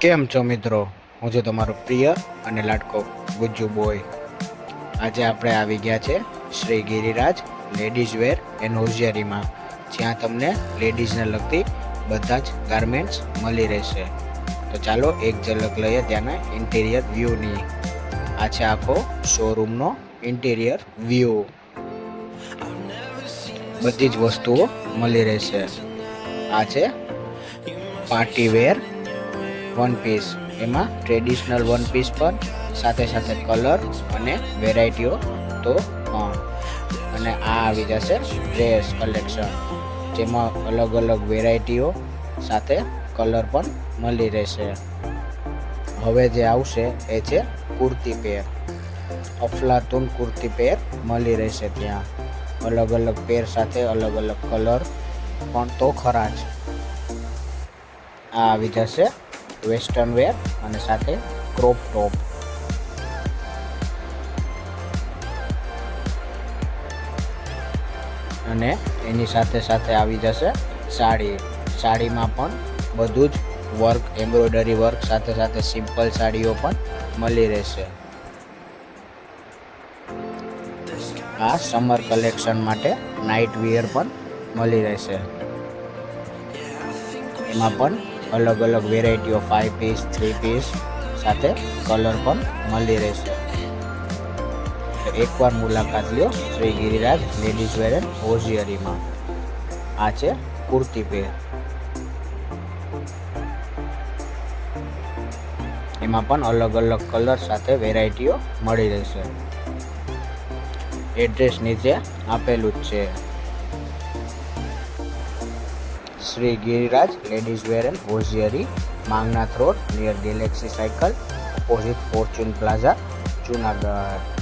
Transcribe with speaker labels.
Speaker 1: કેમ છો મિત્રો? હું છું તમારો પ્રિય અને લાડકો ગુજ્જુ બોય. આજે આપણે આવી ગયા છે Shri Giriraj ladies wear and હોશિયારીમાં, જ્યાં તમને લેડીઝને લગતી બધા જ ગાર્મેન્ટ્સ મળી રહેશે. તો ચાલો એક ઝલક લઈએ ત્યાંના ઇન્ટિરિયર વ્યૂની. આ છે આખો શોરૂમનો ઇન્ટિરિયર વ્યૂ. બધી જ વસ્તુઓ મળી રહેશે. આ છે પાર્ટી વેર વન પીસ. એમાં ટ્રેડિશનલ વન પીસ પણ સાથે સાથે કલર અને વેરાયટીઓ તો પણ. અને આ આવી જશે ડ્રેસ કલેક્શન, જેમાં અલગ અલગ વેરાયટીઓ સાથે કલર પણ મળી રહેશે. હવે જે આવશે એ છે કુર્તી પેર. અફલાતુન કુર્તી પેર મળી રહેશે ત્યાં. અલગ અલગ પેર સાથે અલગ અલગ કલર પણ તો ખરા જ. આ આવી જશે વેસ્ટર્ન વેર અને સાથે ક્રોપ ટોપ. અને એની સાથે સાથે આવી જશે સાડી. સાડીમાં પણ બધું જ વર્ક, એમ્બ્રોઇડરી વર્ક સાથે સાથે સિમ્પલ સાડીઓ પણ મળી રહેશે. આ સમર કલેક્શન માટે નાઇટ વિયર પણ મળી રહેશે. એમાં પણ અલગ અલગ વેરાયટીઓ 5 પીસ 3 પીસ સાથે કલર પણ મળી રહેશે. એકવાર મુલાકાત લ્યો Shri Giriraj ladies wear and હોશિયારીમાં. આ છે કુર્તી પેર. એમાં પણ અલગ અલગ કલર સાથે વેરાયટીઓ મળી રહેશે. એડ્રેસ નીચે આપેલું જ છે. Shri Giriraj ladies wear and Hoshiyari, Mangnath road, near Galaxy cycle, opposite Fortune Plaza, Junagadh.